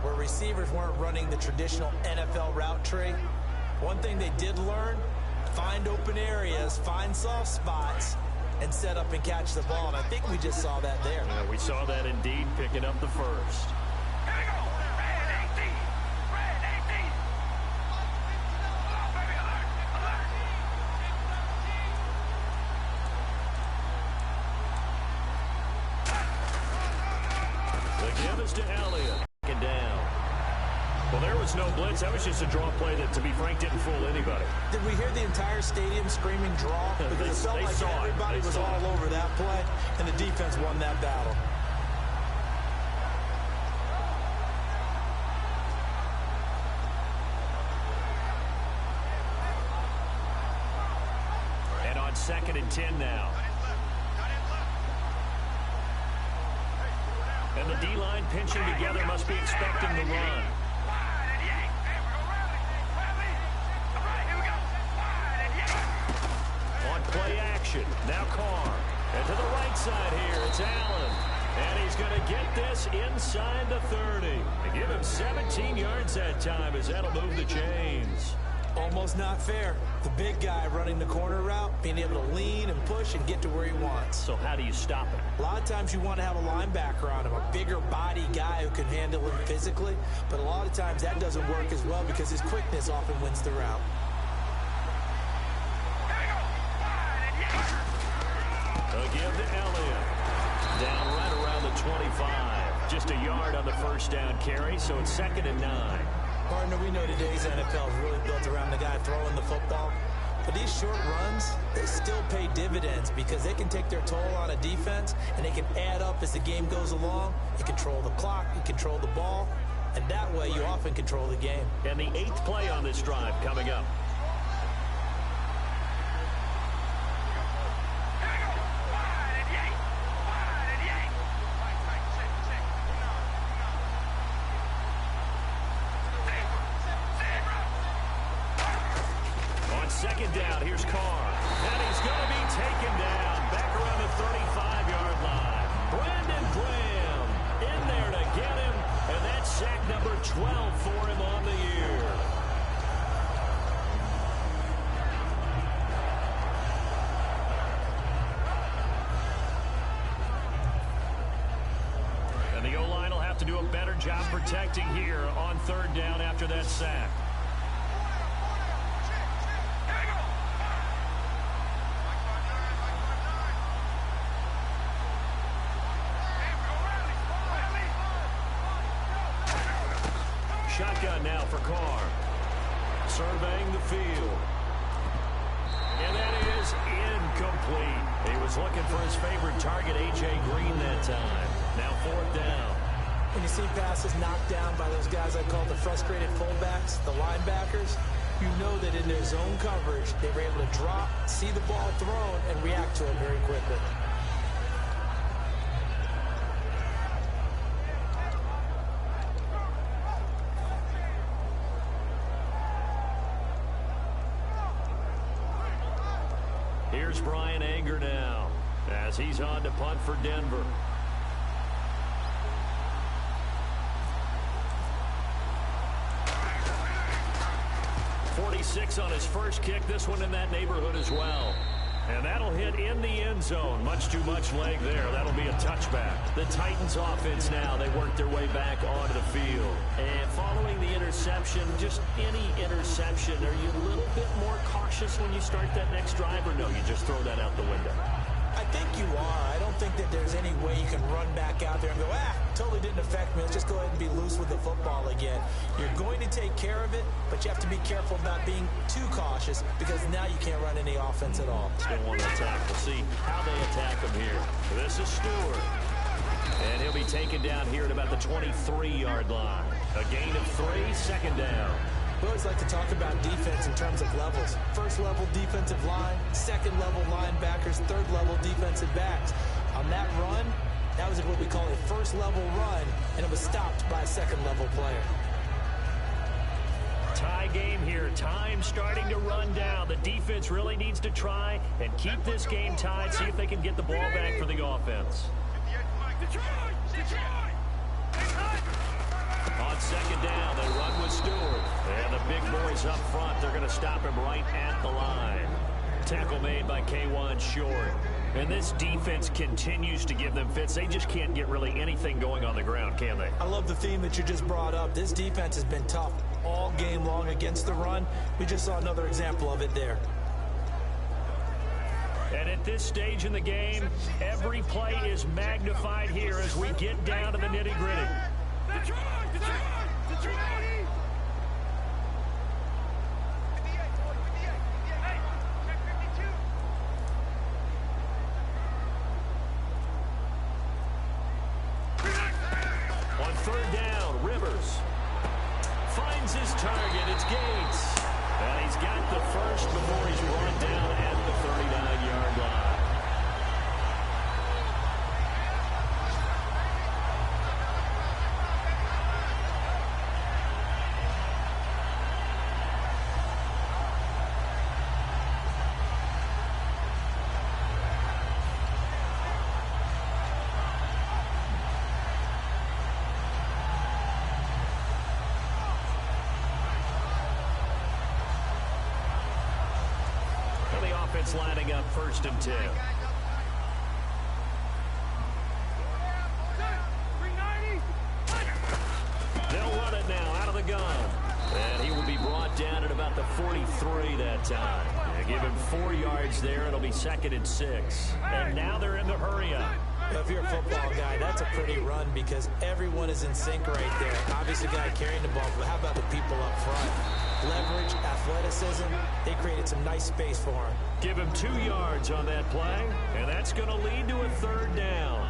where receivers weren't running the traditional NFL route tree, one thing they did learn, find open areas, find soft spots, and set up and catch the ball. And I think we just saw that there. Yeah, we saw that indeed, picking up the first. To Elliott. Down. Well, there was no blitz. That was just a draw play that, to be frank, didn't fool anybody. Did we hear the entire stadium screaming draw? Because it felt like everybody was all over that play, and the defense won that battle. And on 2nd and 10 now. And the D-line pinching together, must be expecting the run. On play action, now Carr. And to the right side here, it's Allen. And he's going to get this inside the 30. And give him 17 yards that time, as that'll move the chains. Almost not fair. The big guy running the corner route, being able to lean and push and get to where he wants. So how do you stop it? A lot of times you want to have a linebacker on him, a bigger body guy who can handle him physically. But a lot of times that doesn't work as well because his quickness often wins the route. Again to Elliott. Down right around the 25. Just a yard on the first down carry, so it's 2nd and 9. Partner, we know today's NFL is really built around the guy throwing the football. But these short runs, they still pay dividends because they can take their toll on a defense and they can add up as the game goes along. You control the clock, you control the ball, and that way you often control the game. And the 8th play on this drive coming up. Second down, here's Carr. And he's going to be taken down back around the 35-yard line. Brandon Graham in there to get him, and that's sack number 12 for him on the year. protecting here on third down after that sack. Shotgun now for Carr. Surveying the field. And that is incomplete. He was looking for his favorite target, A.J. Green, that time. Now fourth down. When you see passes knocked down by those guys I call the frustrated fullbacks, the linebackers, you know that in their zone coverage, they were able to drop, see the ball thrown, and react to it very quickly. Here's Brian Anger now as he's on to punt for Denver. On his first kick, this one in that neighborhood as well. And that'll hit in the end zone. Much too much leg there. That'll be a touchback. The Titans offense now, they work their way back onto the field. And following the interception, just any interception, are you a little bit more cautious when you start that next drive, or no, you just throw that out the window? I think you are. I don't think that there's any way you can run back out there and go, totally didn't affect me. Let's just go ahead and be loose with the football again. You're going to take care of it, but you have to be careful about being too cautious because now you can't run any offense at all. Still want to attack. We'll see how they attack him here. This is Stewart. And he'll be taken down here at about the 23-yard line. A gain of 3, second down. We always like to talk about defense in terms of levels. First level defensive line, second level linebackers, third level defensive backs. On that run, that was what we call a first level run, and it was stopped by a second level player. Tie game here. Time starting to run down. The defense really needs to try and keep this game tied, see if they can get the ball back for the offense. On second down, they run with Stewart. And the big boys up front, they're going to stop him right at the line. Tackle made by K'Wan Short. And this defense continues to give them fits. They just can't get really anything going on the ground, can they? I love the theme that you just brought up. This defense has been tough all game long against the run. We just saw another example of it there. And at this stage in the game, every play is magnified here as we get down to the nitty-gritty. On third down, Rivers finds his target. It's Gates. And he's got the first before he's brought down at the 39-yard line. It's lining up 1st and 10. They'll run it now out of the gun. And he will be brought down at about the 43 that time. Give him 4 yards there. It'll be 2nd and 6. And now they're in the hurry up. If you're a football guy, that's a pretty run because everyone is in sync right there. Obviously, the guy carrying the ball, but how about the people up front? Leverage, athleticism, they created some nice space for him. Give him 2 yards on that play, and that's going to lead to a 3rd down.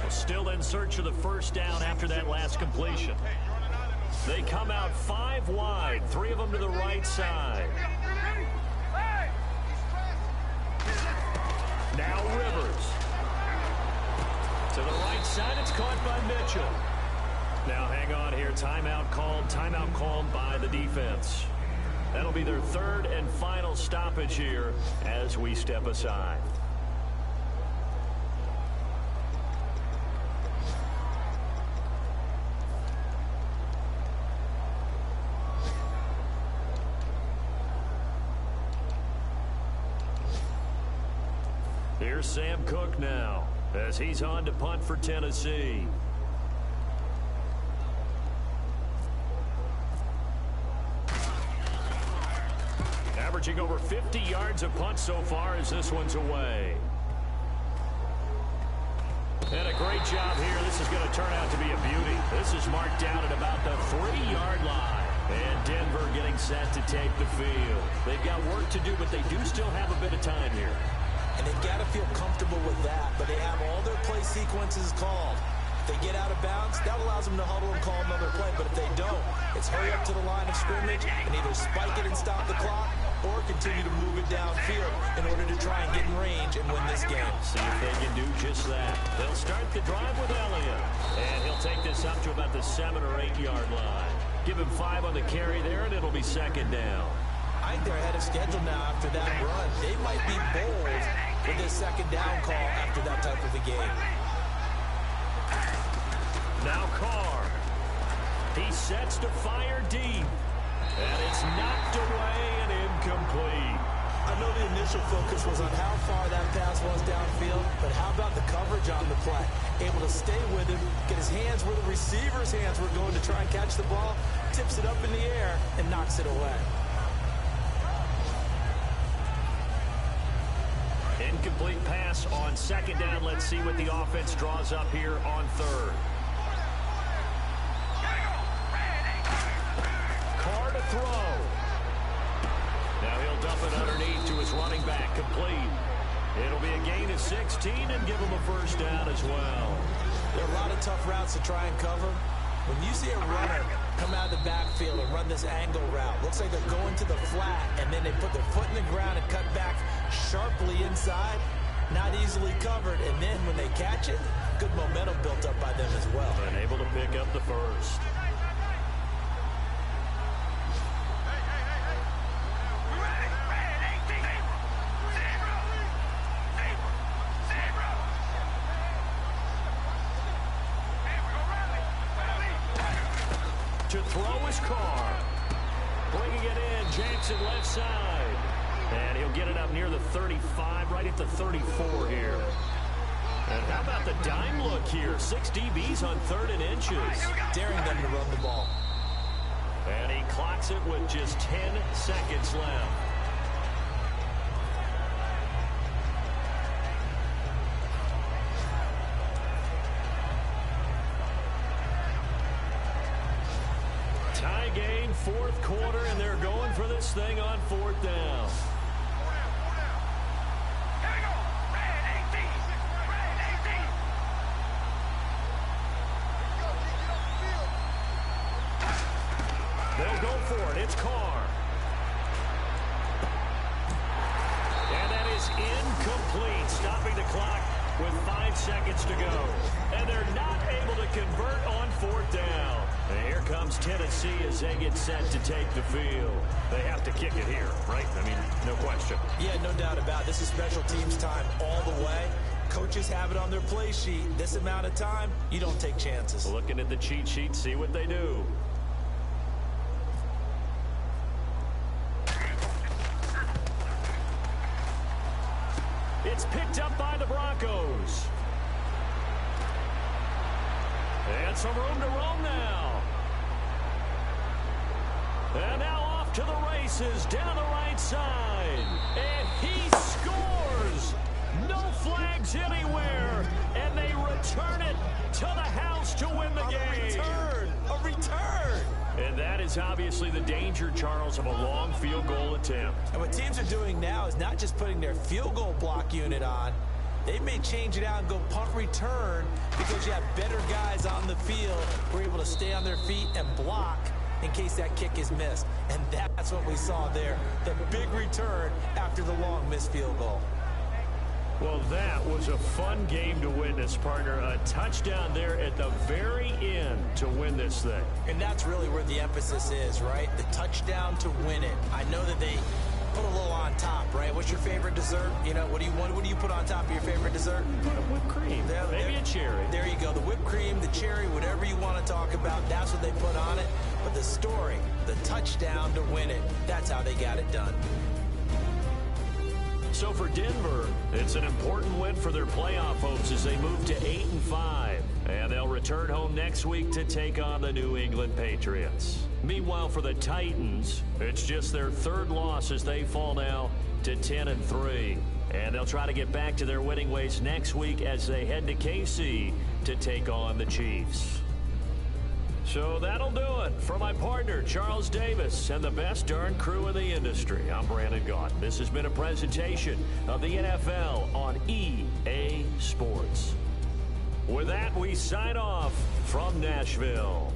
Still in search of the 1st down after that last completion. They come out 5 wide, 3 of them to the right side. Now Rivers. To the right side, it's caught by Mitchell. Now hang on here, timeout called by the defense. That'll be their 3rd and final stoppage here as we step aside. Here's Sam Cook now. as he's on to punt for Tennessee. Averaging over 50 yards a punt so far as this one's away. And a great job here. This is going to turn out to be a beauty. This is marked down at about the 3-yard line. And Denver getting set to take the field. They've got work to do, but they do still have a bit of time here. And they've got to feel comfortable with that, but they have all their play sequences called. If they get out of bounds, that allows them to huddle and call another play. But if they don't, it's hurry up to the line of scrimmage and either spike it and stop the clock or continue to move it downfield in order to try and get in range and win this game. See if they can do just that. They'll start the drive with Elliott. And he'll take this up to about the 7- or 8-yard line. Give him 5 on the carry there, and it'll be second down. I think they're ahead of schedule now after that run. They might be bold with this second down call after that type of a game. Now Carr. He sets to fire deep. And it's knocked away and incomplete. I know the initial focus was on how far that pass was downfield, but how about the coverage on the play? Able to stay with him, get his hands where the receiver's hands were going to try and catch the ball, tips it up in the air, and knocks it away. Incomplete pass on second down. Let's see what the offense draws up here on third. Carr to throw. Now he'll dump it underneath to his running back, complete. It'll be a gain of 16 and give him a first down as well. There are a lot of tough routes to try and cover. When you see a runner come out of the backfield and run this angle route, looks like they're going to the flat, and then they put their foot in the ground and cut back sharply inside, not easily covered, and then when they catch it, good momentum built up by them as well. And able to pick up the first. To throw his Carr. Bringing it in, Jackson left side. And he'll get it up near the 35, right at the 34 here. And how about the dime look here? 6 DBs on 3rd and inches. Daring them to run the ball. And he clocks it with just 10 seconds left. Tie game, 4th quarter, and they're going for this thing on 4th down. They'll go for it. It's Carr. And that is incomplete, stopping the clock with 5 seconds to go. And they're not able to convert on 4th down. And here comes Tennessee as they get set to take the field. They have to kick it here, right? I mean, no question. Yeah, no doubt about it. This is special teams time all the way. Coaches have it on their play sheet. This amount of time, you don't take chances. Looking at the cheat sheet, see what they do. It's picked up by the Broncos. And some room to roam now. And now off to the races down the right side. And he scores. No flags anywhere. And they return it to the house to win the game. A return. And that is obviously the danger, Charles, of a long field goal attempt. And what teams are doing now is not just putting their field goal block unit on. They may change it out and go punt return because you have better guys on the field who are able to stay on their feet and block in case that kick is missed. And that's what we saw there, the big return after the long missed field goal. Well, that was a fun game to witness, partner. A touchdown there at the very end to win this thing. And that's really where the emphasis is, right? The touchdown to win it. I know that they put a little on top, right? What's your favorite dessert? You know, what do you put on top of your favorite dessert? Put a whipped cream. Maybe a cherry. There you go. The whipped cream, the cherry, whatever you want to talk about, that's what they put on it. But the story, the touchdown to win it, that's how they got it done. So for Denver, it's an important win for their playoff hopes as they move to 8-5. And they'll return home next week to take on the New England Patriots. Meanwhile, for the Titans, it's just their third loss as they fall now to 10-3. And they'll try to get back to their winning ways next week as they head to KC to take on the Chiefs. So that'll do it. For my partner, Charles Davis, and the best darn crew in the industry, I'm Brandon Gaudin. This has been a presentation of the NFL on EA Sports. With that, we sign off from Nashville.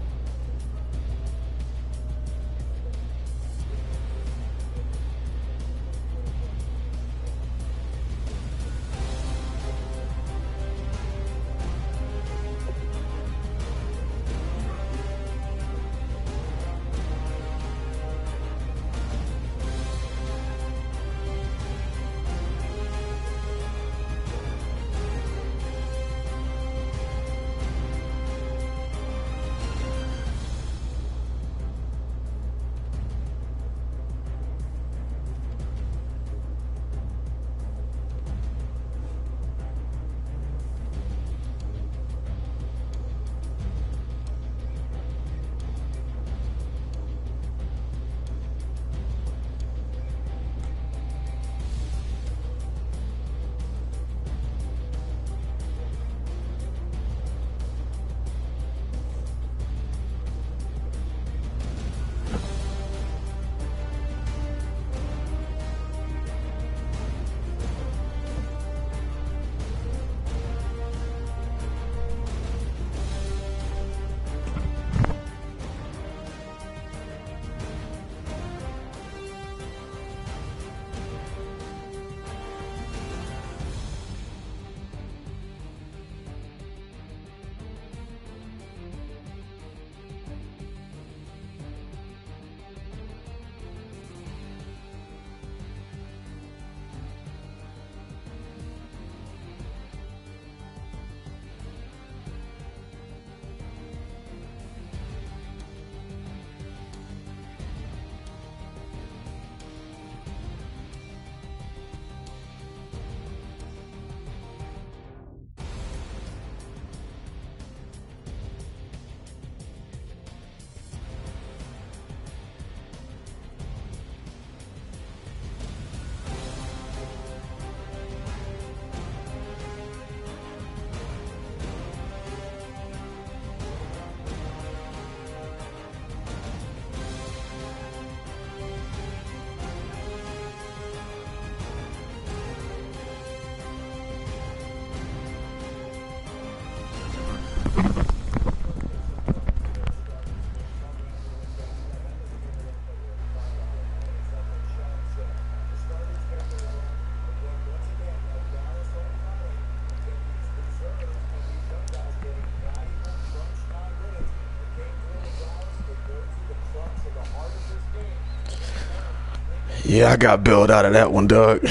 Yeah, I got bailed out of that one, dog.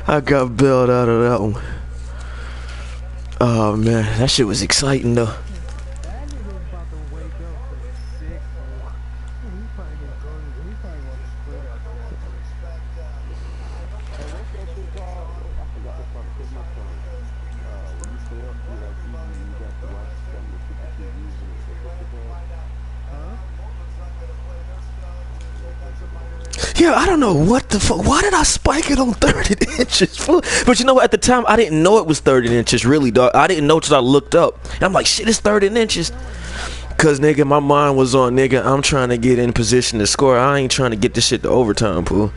I got bailed out of that one. Oh, man. That shit was exciting, though. Yeah, I don't know what the fuck. Why did I spike it on 30 inches? But you know what? At the time, I didn't know it was 30 inches, really, dog. I didn't know till I looked up. And I'm like, shit, it's 30 inches. Because, nigga, my mind was on, nigga, I'm trying to get in position to score. I ain't trying to get this shit to overtime, fool.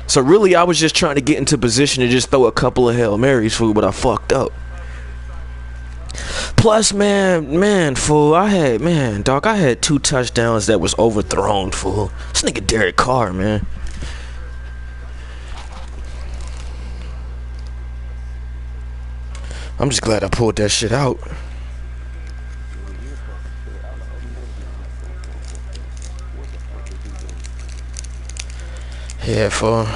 So, really, I was just trying to get into position to just throw a couple of Hail Marys, fool, but I fucked up. Plus, man, fool, I had 2 touchdowns that was overthrown, fool. This nigga Derek Carr, man. I'm just glad I pulled that shit out. Yeah, fool.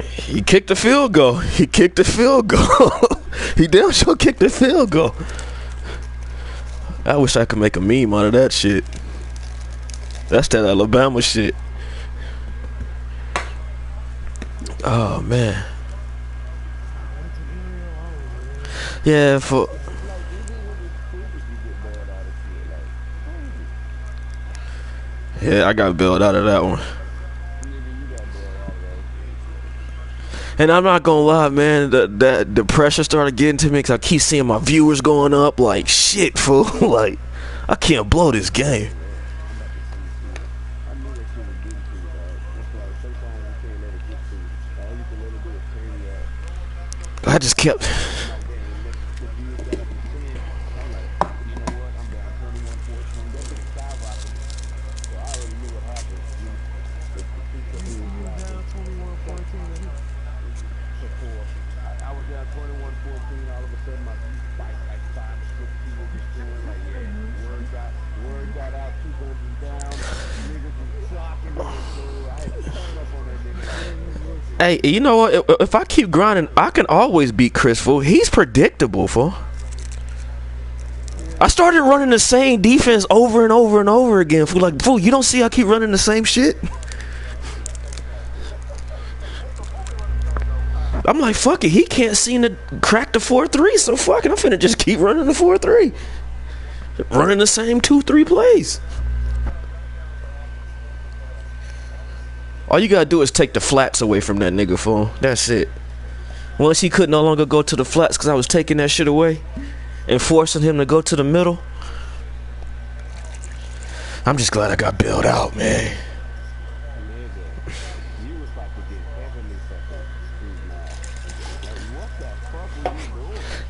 He kicked the field goal. He kicked the field goal. He damn sure kicked the field goal. I wish I could make a meme out of that shit. That's that Alabama shit. Oh man. Yeah, I got bailed out of that one. And I'm not gonna lie, man, the pressure started getting to me because I keep seeing my viewers going up. Like, shit, fool. Like, I can't blow this game. I just kept... Hey, you know what? If I keep grinding, I can always beat Chris, fool. He's predictable, fool. I started running the same defense over and over and over again, fool. Like, fool, you don't see I keep running the same shit? I'm like, fuck it. He can't seem to crack the 4-3, so fuck it. I'm finna just keep running the 4-3. Running the same 2-3 plays. All you gotta do is take the flats away from that nigga, fool. That's it. Once he could no longer go to the flats because I was taking that shit away and forcing him to go to the middle, I'm just glad I got bailed out, man.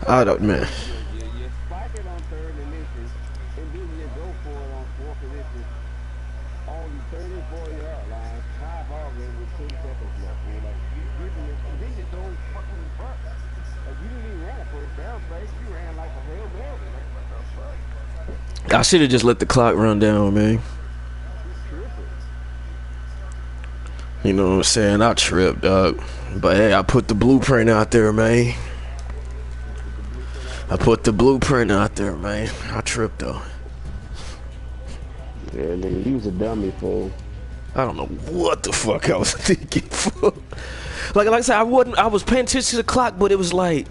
I don't, man. I should have just let the clock run down, man. You know what I'm saying? I tripped, dog. But hey, I put the blueprint out there, man. I put the blueprint out there, man. I tripped, though. Yeah, nigga, you was a dummy, fool. I don't know what the fuck I was thinking, fool. Like I said, I was paying attention to the clock, but it was like...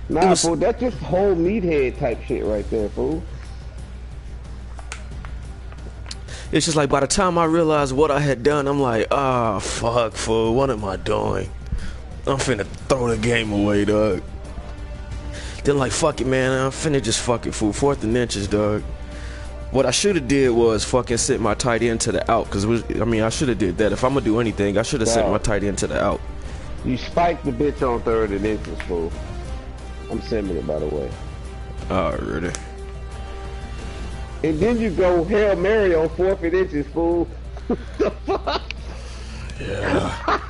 Nah, fool, that's just whole meathead type shit right there, fool. It's just like by the time I realized what I had done, I'm like, ah, fuck, fool. What am I doing? I'm finna throw the game away, dog. Then like, fuck it, man. I'm finna just fuck it, fool. 4th and inches, dog. What I should have did was fucking sent my tight end to the out. Because, I mean, I should have did that. If I'm going to do anything, I should have sent my tight end to the out. You spiked the bitch on 3rd and inches, fool. I'm sending it, by the way. Alrighty. And then you go Hail Mary on 4th and inches, fool. The fuck? Yeah.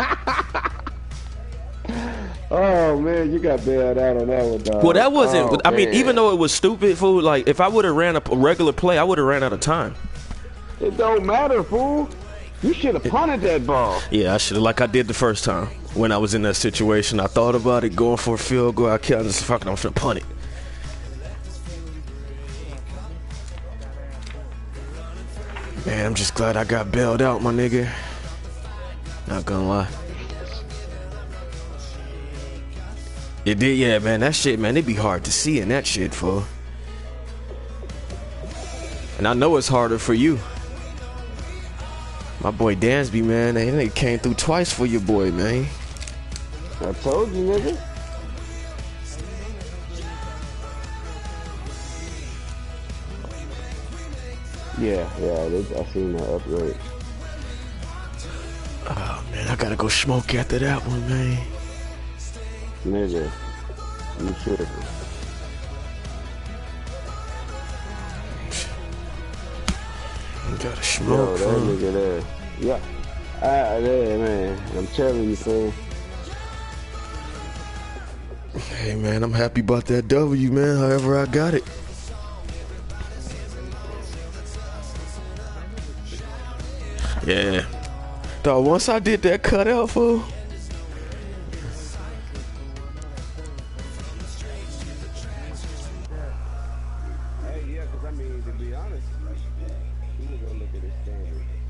Oh man, you got bailed out on that one, dog. Well, that wasn't. Oh, I mean, even though it was stupid, fool. Like, if I would have ran a regular play, I would have ran out of time. It don't matter, fool. You should have punted that ball. Yeah, I should have, like I did the first time when I was in that situation. I thought about it, going for a field goal. I just fucking, I'm finna punt it. Man, I'm just glad I got bailed out, my nigga. Not gonna lie. It did, yeah, man. That shit, man, it be hard to see in that shit, fool. And I know it's harder for you. My boy Dansby, man, they came through twice for your boy, man. I told you, nigga. Yeah, I seen that upgrade. Oh, man, I gotta go smoke after that one, man. Nigga, you tripping. You gotta smoke, that nigga there. Yeah. There, man. I'm telling you, fool. Hey, man, I'm happy about that W, man, however I got it. Yeah. Dog, once I did that cutout, fool, mean, to be honest, he was gonna look at his standards.